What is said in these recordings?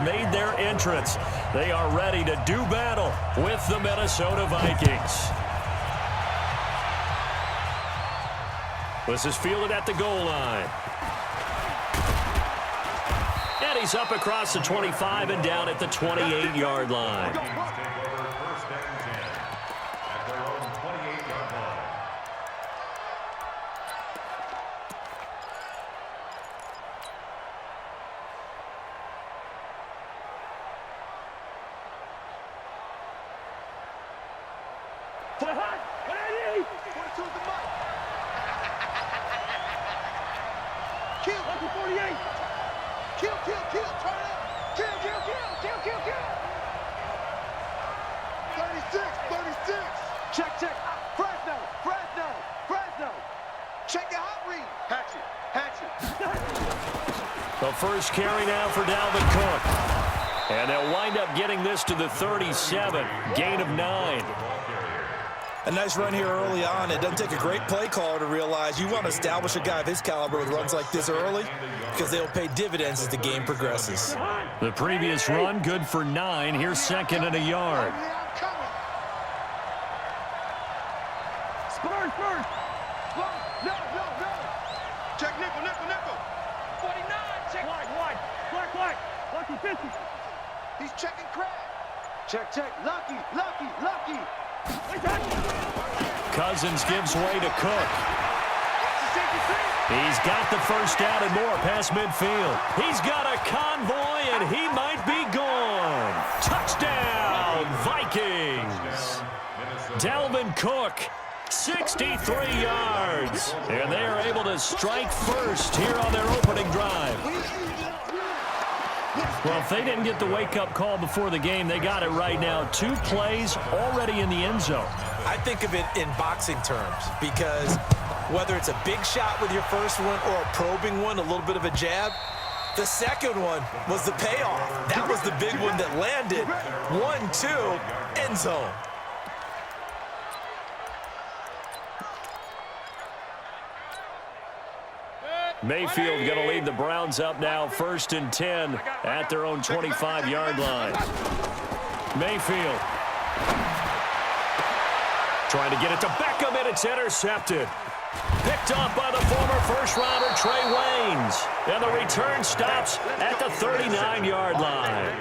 made their entrance. They are ready to do battle with the Minnesota Vikings. This is fielded at the goal line. And he's up across the 25 and down at the 28-yard line. The first carry now for Dalvin Cook. And they'll wind up getting this to the 37. Gain of 9. A nice run here early on. It doesn't take a great play caller to realize you want to establish a guy of his caliber with runs like this early because they'll pay dividends as the game progresses. The previous run, good for 9. Here's second and a yard. Check nickel. 49, check. Wide. Black. Lucky 50. He's checking crack. Check. Lucky. Cousins gives way to Cook. He's got the first down and more past midfield. He's got a convoy, and he might be gone. Touchdown, Vikings. Dalvin Cook, 63 yards. And they are able to strike first here on their opening drive. Well, if they didn't get the wake-up call before the game, they got it right now. 2 plays already in the end zone. I think of it in boxing terms because whether it's a big shot with your first one or a probing one, a little bit of a jab, the second one was the payoff. That was the big one that landed. 1-2, end zone. Mayfield going to lead the Browns up now, 1st and 10 at their own 25-yard line. Mayfield trying to get it to Beckham, and it's intercepted. Picked off by the former first-rounder Trey Waynes. And the return stops at the 39-yard line.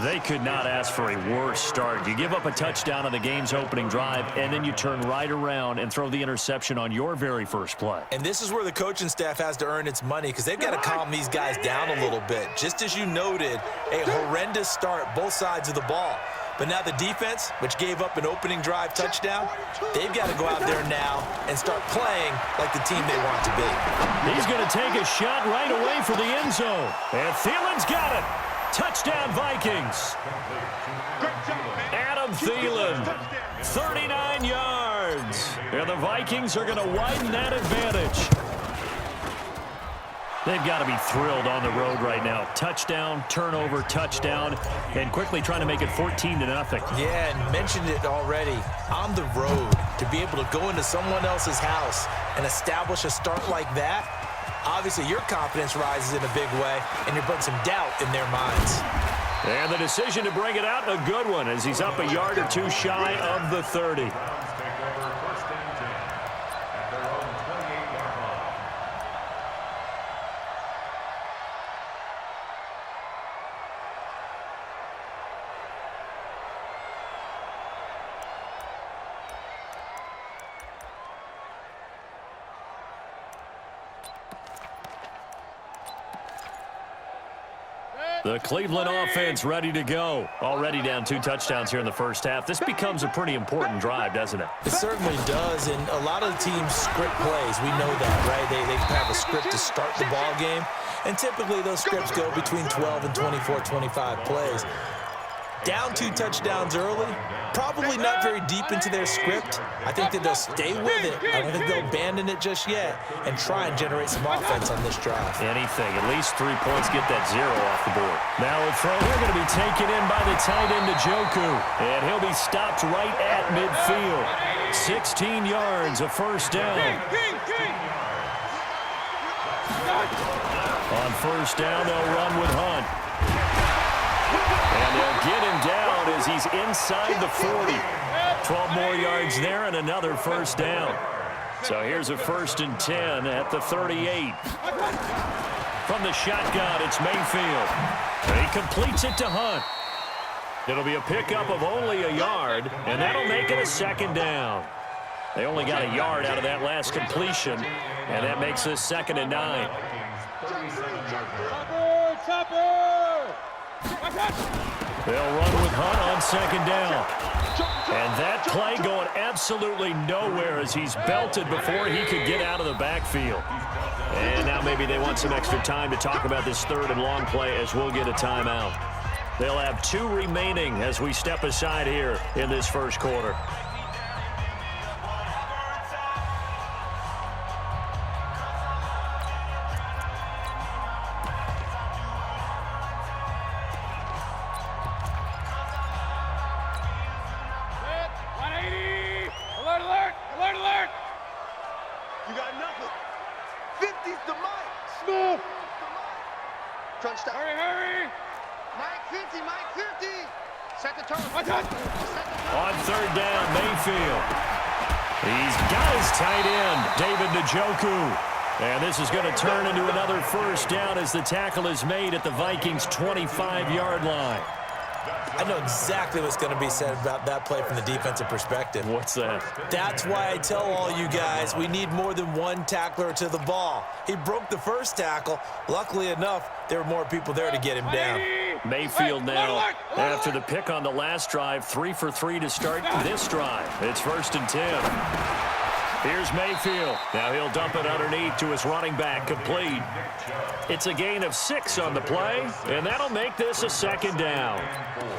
They could not ask for a worse start. You give up a touchdown on the game's opening drive, and then you turn right around and throw the interception on your very first play. And this is where the coaching staff has to earn its money because they've got to calm these guys down a little bit. Just as you noted, a horrendous start both sides of the ball. But now the defense, which gave up an opening drive touchdown, they've got to go out there now and start playing like the team they want to be. He's going to take a shot right away for the end zone. And Thielen's got it. Touchdown, Vikings. Adam Thielen, 39 yards. And the Vikings are going to widen that advantage. They've got to be thrilled on the road right now. Touchdown, turnover, touchdown, and quickly trying to make it 14-0. Yeah, and mentioned it already. On the road, to be able to go into someone else's house and establish a start like that, obviously your confidence rises in a big way, and you're putting some doubt in their minds. And the decision to bring it out, a good one, as he's up a yard or two shy of the 30. The Cleveland offense ready to go. Already down 2 touchdowns here in the first half. This becomes a pretty important drive, doesn't it? It certainly does, and a lot of the teams script plays. We know that, right? They have a script to start the ball game, and typically those scripts go between 12 and 24, 25 plays. Down 2 touchdowns early, probably not very deep into their script. I think that they'll stay with it. I don't think they'll abandon it just yet and try and generate some offense on this drive. Anything, at least 3 points, get that 0 off the board. Now a throw here going to be taken in by the tight end Njoku, and he'll be stopped right at midfield. 16 yards, a first down. On first down, they'll run with Hunt. as he's inside the 40. 12 more yards there and another first down. So here's a 1st and 10 at the 38. From the shotgun, it's Mayfield. And he completes it to Hunt. It'll be a pickup of only a yard, and that'll make it a 2nd down. They only got a yard out of that last completion, and that makes this 2nd and 9. They'll run with Hunt on 2nd down. And that play going absolutely nowhere as he's belted before he could get out of the backfield. And now maybe they want some extra time to talk about this 3rd and long play as we'll get a timeout. They'll have 2 remaining as we step aside here in this 1st quarter. On 3rd down, Mayfield. He's got his tight end, David Njoku. And this is going to turn into another 1st down as the tackle is made at the Vikings' 25-yard line. I know exactly what's going to be said about that play from the defensive perspective. What's that? That's why I tell all you guys we need more than one tackler to the ball. He broke the 1st tackle. Luckily enough, there were more people there to get him down. Mayfield now, after the pick on the last drive, 3 for 3 to start this drive. It's 1st and 10. Here's Mayfield. Now he'll dump it underneath to his running back, complete. It's a gain of 6 on the play, and that'll make this a 2nd down.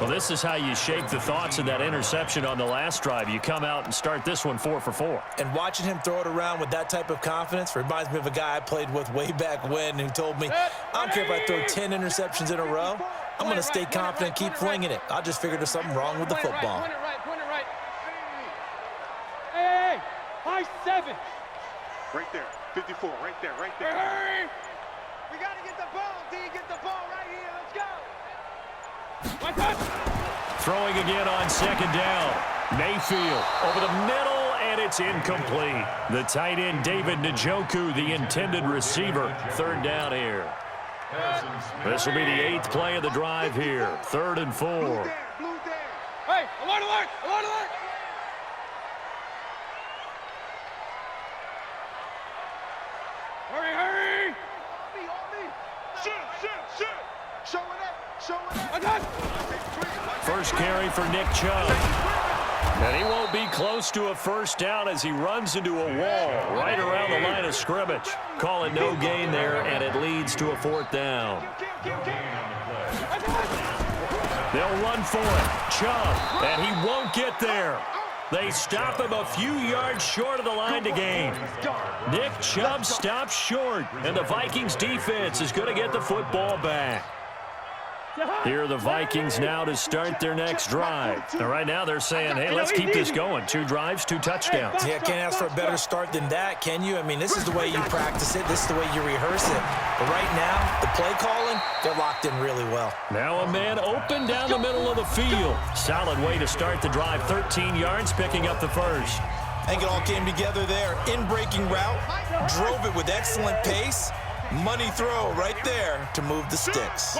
Well, this is how you shape the thoughts of that interception on the last drive. You come out and start this one 4 for 4. And watching him throw it around with that type of confidence reminds me of a guy I played with way back when who told me, I don't care if I throw 10 interceptions in a row, I'm going to stay confident, keep flinging it. I just figured there's something wrong with the football. Hey, high 7. Right there, 54, right there, right there. Hurry! We got to get the ball, D. Get the ball right here. Let's go. Throwing again on 2nd down. Mayfield over the middle, and it's incomplete. The tight end, David Njoku, the intended receiver. 3rd down here. This will be the 8th play of the drive here. 3rd and 4. Hey, alert, alert, alert, alert. Hurry, hurry. On me. Shoot. Showing up. 1st carry for Nick Chubb. And he won't be close to a 1st down as he runs into a wall right around the line of scrimmage. Call it no gain there, and it leads to a 4th down. They'll run for it. Chubb, and he won't get there. They stop him a few yards short of the line to gain. Nick Chubb stops short, and the Vikings defense is going to get the football back. Here are the Vikings now to start their next drive. And right now they're saying, hey, let's keep this going. 2 drives, 2 touchdowns. Yeah, can't ask for a better start than that, can you? I mean, this is the way you practice it. This is the way you rehearse it. But right now, the play calling, they're locked in really well. Now a man open down the middle of the field. Solid way to start the drive. 13 yards, picking up the 1st. I think it all came together there. In-breaking route, drove it with excellent pace. Money throw right there to move the sticks.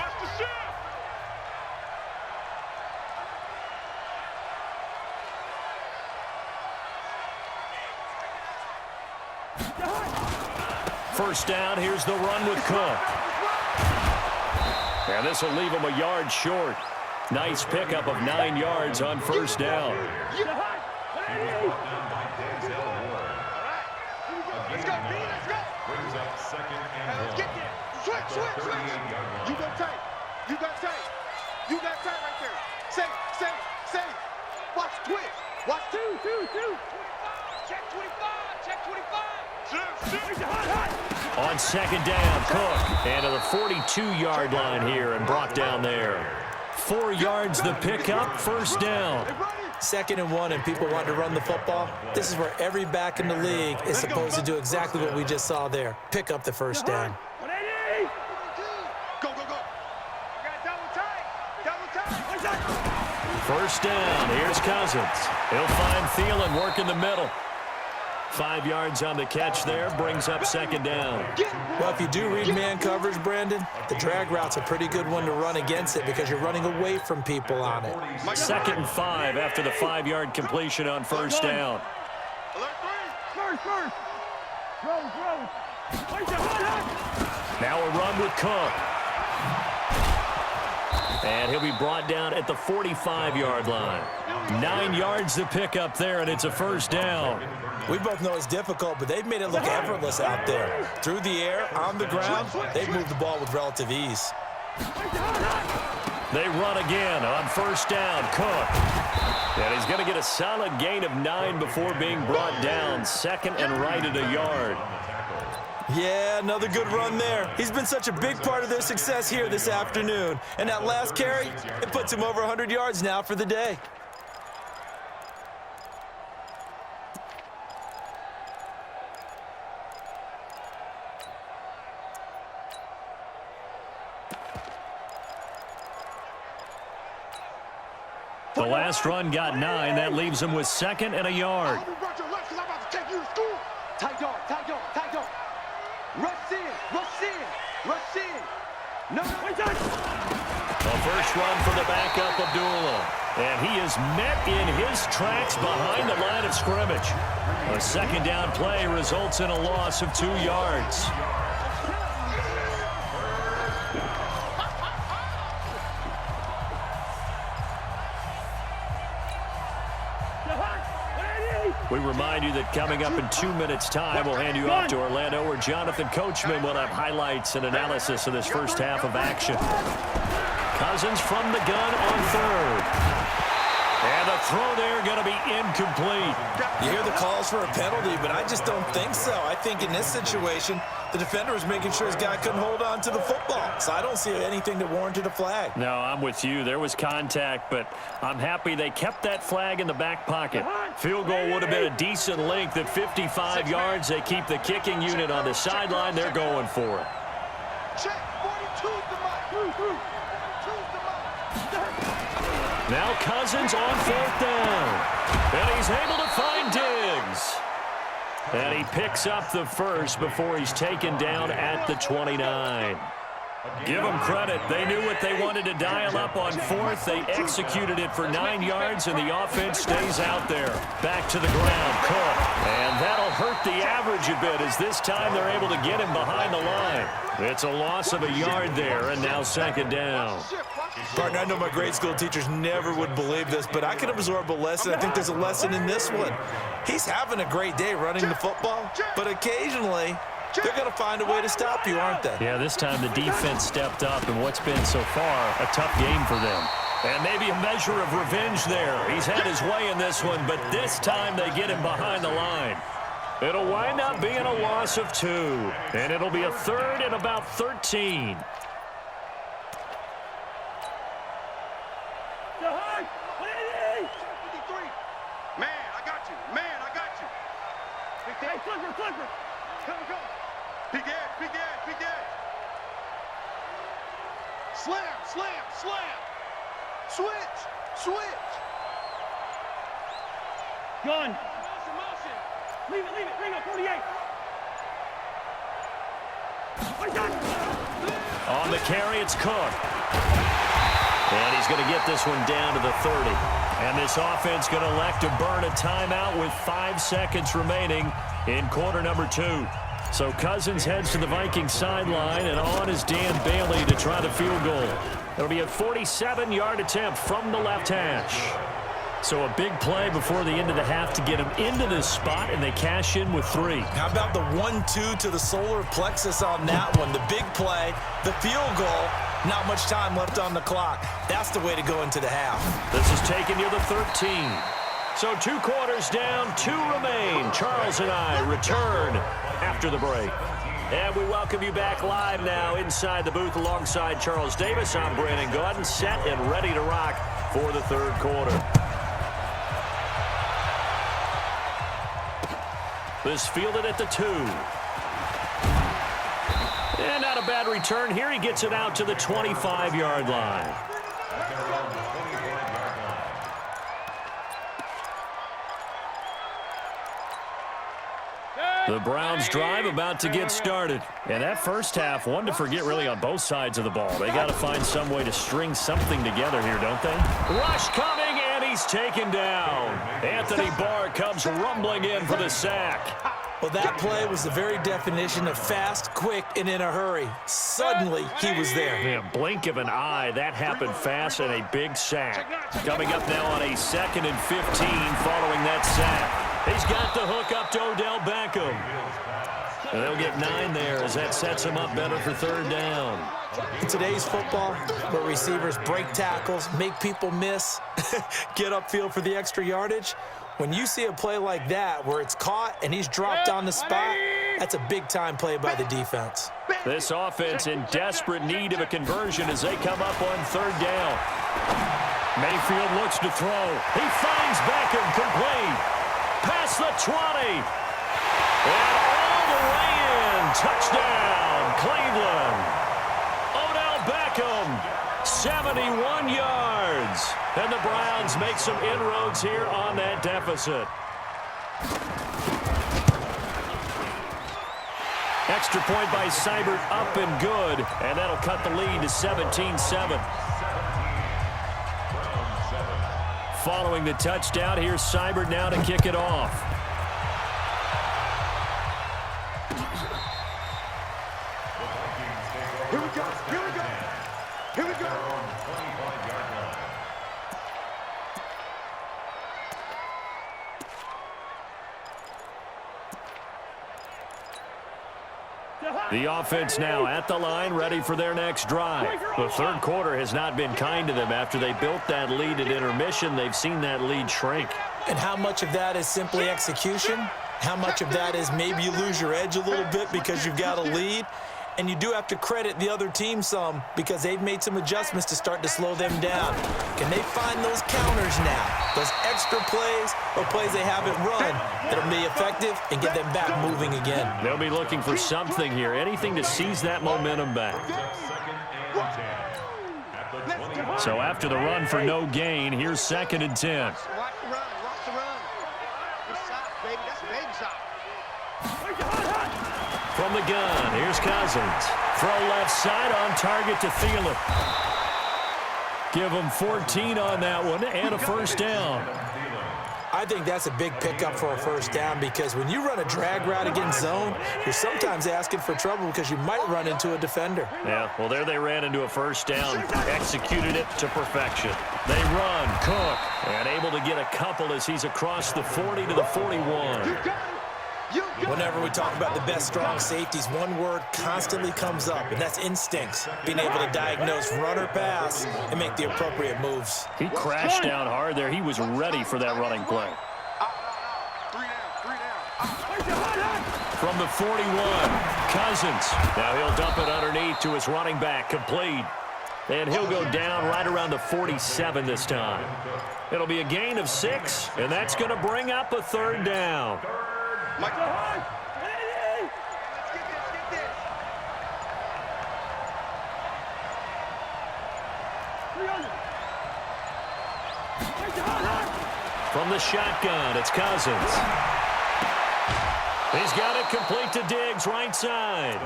First down, here's the run with Cook. And this will leave him a yard short. Nice pickup of 9 yards on 1st down. Let's go, B, let's go. Brings up 2nd and 1. Let's get there. Switch. You got tight. You got tight right there. Say. Watch twitch. Watch 2. Check 25. On 2nd down, Cook. And to the 42-yard line here and brought down there. 4 yards the pickup, 1st down. 2nd and 1 and people want to run the football. This is where every back in the league is supposed to do exactly what we just saw there. Pick up the 1st down. Go. We got double tight. First down. Here's Cousins. He'll find Thielen working the middle. 5 yards on the catch there. Brings up second down. Well, if you do read man coverage, Brandon, the drag route's a pretty good one to run against it because you're running away from people on it. 2nd and 5 after the 5-yard completion on first down. Now a run with Cook. And he'll be brought down at the 45-yard line. 9 yards to pick up there, and it's a first down. We both know it's difficult, but they've made it look effortless out there. Through the air, on the ground, they've moved the ball with relative ease. They run again on first down. Cook. And he's going to get a solid gain of 9 before being brought down. 2nd and right at a yard. Yeah, another good run there. He's been such a big part of their success here this afternoon. And that last carry, it puts him over 100 yards now for the day. The last run got 9. That leaves him with 2nd and a yard. Tight yard, tight yard, tight yard. Rush in, rush in, rush in. No, A first run for the backup, Abdullah. And he is met in his tracks behind the line of scrimmage. A second down play results in a loss of 2 yards. We remind you that coming up in 2 minutes' time, we'll hand you off to Orlando, where Jonathan Coachman will have highlights and analysis of this first half of action. Cousins from the gun on third. And the throw there going to be incomplete. You hear the calls for a penalty, but I just don't think so. I think in this situation, the defender was making sure his guy couldn't hold on to the football. So I don't see anything that warranted a flag. No, I'm with you. There was contact, but I'm happy they kept that flag in the back pocket. Field goal would have been a decent length at 55 yards. They keep the kicking unit on the sideline. They're going for it. check, 42's the mark. Now Cousins on 4th down. And he's able to find Diggs. And he picks up the first before he's taken down at the 29. Give them credit. They knew what they wanted to dial up on 4th. They executed it for 9 yards, and the offense stays out there. Back to the ground, Cook. And that'll hurt the average a bit, as this time they're able to get him behind the line. It's a loss of a yard there, and now 2nd down. Partner, I know my grade school teachers never would believe this, but I can absorb a lesson. I think there's a lesson in this one. He's having a great day running the football, but occasionally they're going to find a way to stop you, aren't they? Yeah, this time the defense stepped up in what's been so far a tough game for them. And maybe a measure of revenge there. He's had his way in this one, but this time they get him behind the line. It'll wind up being a loss of 2, and it'll be a 3rd and about 13. Man, I got you. Man, I got you. Hey, Clipper. Come. Big edge. Slam. Switch. Gun. Motion. Leave it. Bring up 48. On the carry, it's Cook. And he's going to get this one down to the 30. And this offense going to elect to burn a timeout with 5 seconds remaining in quarter number 2. So Cousins heads to the Vikings sideline, and on is Dan Bailey to try the field goal. It'll be a 47-yard attempt from the left hash. So a big play before the end of the half to get him into this spot, and they cash in with 3. How about the 1-2 to the solar plexus on that one? The big play, the field goal, not much time left on the clock. That's the way to go into the half. This is taken near the 13. So 2 quarters down, 2 remain. Charles and I return after the break. And we welcome you back live now inside the booth alongside Charles Davis. I'm Brandon Gaudin, set and ready to rock for the 3rd quarter. This fielded at the 2. And not a bad return here. He gets it out to the 25-yard line. The Browns drive about to get started. And that first half, one to forget really on both sides of the ball. They got to find some way to string something together here, don't they? Rush coming, and he's taken down. Anthony Barr comes rumbling in for the sack. Well, that play was the very definition of fast, quick, and in a hurry. Suddenly, he was there. Yeah, blink of an eye. That happened fast and a big sack. Coming up now on a 2nd and 15 following that sack. He's got the hook up to Odell Beckham. And they'll get 9 there as that sets him up better for 3rd down. In today's football, where receivers break tackles, make people miss, get upfield for the extra yardage, when you see a play like that where it's caught and he's dropped on the spot, that's a big-time play by the defense. This offense in desperate need of a conversion as they come up on 3rd down. Mayfield looks to throw. He finds Beckham complete. Past the 20. And all the way in. Touchdown, Cleveland. Odell Beckham, 71 yards. And the Browns make some inroads here on that deficit. Extra point by Seibert, up and good. And that'll cut the lead to 17-7. Following the touchdown, here's Seibert now to kick it off. Here we go. Here we go. Here we go. The offense now at the line, ready for their next drive. The 3rd quarter has not been kind to them. After they built that lead at intermission, they've seen that lead shrink. And how much of that is simply execution? How much of that is maybe you lose your edge a little bit because you've got a lead? And you do have to credit the other team some because they've made some adjustments to start to slow them down. Can they find those counters now? Those extra plays or plays they haven't run that'll be effective and get them back moving again. They'll be looking for something here, anything to seize that momentum back. So after the run for no gain, here's 2nd and 10. Watch the run. Watch the run. Good shot, baby. That's a baby shot. From the gun, here's Cousins. Throw left side on target to Thielen. Give him 14 on that one and a 1st down. I think that's a big pickup for a 1st down because when you run a drag route against zone, you're sometimes asking for trouble because you might run into a defender. Yeah, well, there they ran into a 1st down, executed it to perfection. They run, Cook, and able to get a couple as he's across the 40 to the 41. Whenever we talk about the best strong safeties, one word constantly comes up, and that's instincts. Being able to diagnose run or pass and make the appropriate moves. He crashed down hard there. He was ready for that running play. 3 down. From the 41, Cousins. Now he'll dump it underneath to his running back, complete. And he'll go down right around the 47 this time. It'll be a gain of 6, and that's going to bring up a 3rd down. Let's get this. From the shotgun, it's Cousins. He's got it complete to Diggs, right side.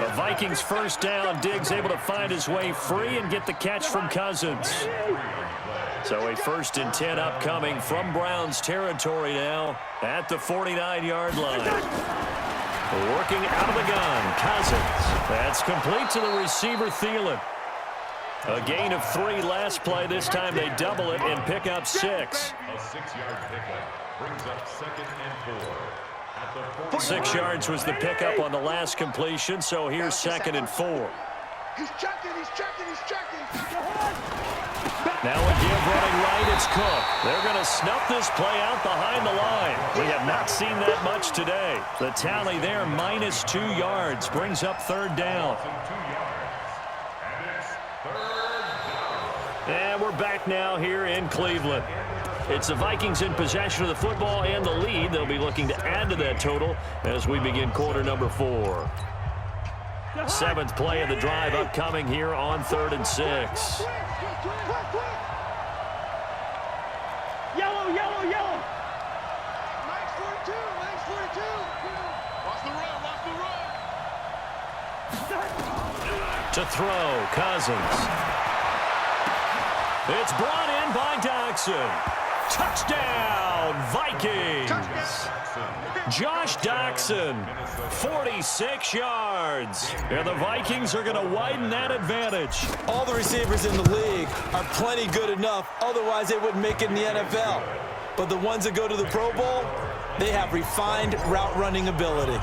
The Vikings 1st down. Diggs able to find his way free and get the catch from Cousins. So a 1st and 10 upcoming from Browns territory now at the 49-yard line. Working out of the gun, Cousins. That's complete to the receiver, Thielen. A gain of 3 last play. This time they double it and pick up 6. A 6-yard pickup brings up 2nd and 4. At the 6 yards was the pickup on the last completion, so here's 2nd and 4. He's checking. Now a give running right, it's Cook. They're going to snuff this play out behind the line. We have not seen that much today. The tally there, -2 yards, brings up 3rd down. And we're back now here in Cleveland. It's the Vikings in possession of the football and the lead. They'll be looking to add to that total as we begin quarter number 4. 7th play of the drive upcoming here on 3rd and 6. Yellow. Nice 42. To throw, Cousins. It's brought in by Doctson. Touchdown, Vikings. Josh Doctson, 46 yards. And the Vikings are going to widen that advantage. All the receivers in the league are plenty good enough. Otherwise, they wouldn't make it in the NFL. But the ones that go to the Pro Bowl, they have refined route running ability.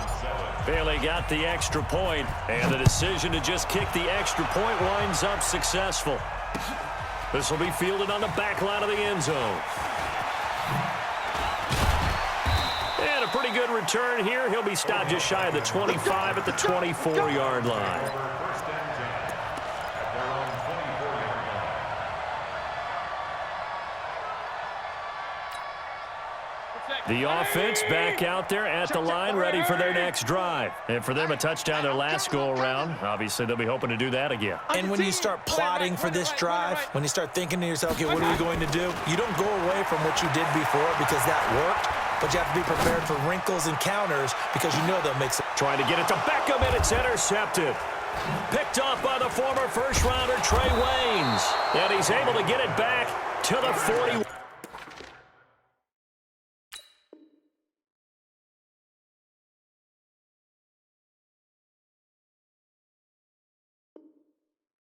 Bailey got the extra point, and the decision to just kick the extra point winds up successful. This will be fielded on the back line of the end zone. And a pretty good return here. He'll be stopped just shy of the 25 at the 24-yard line. The offense back out there at the line, ready for their next drive. And for them, a touchdown their last go-around. Obviously, they'll be hoping to do that again. And when you start plotting for this drive, when you start thinking to yourself, okay, what are we going to do? You don't go away from what you did before because that worked, but you have to be prepared for wrinkles and counters because you know they'll make some. Trying to get it to Beckham, and it's intercepted. Picked off by the former first-rounder, Trey Waynes. And he's able to get it back to the 40.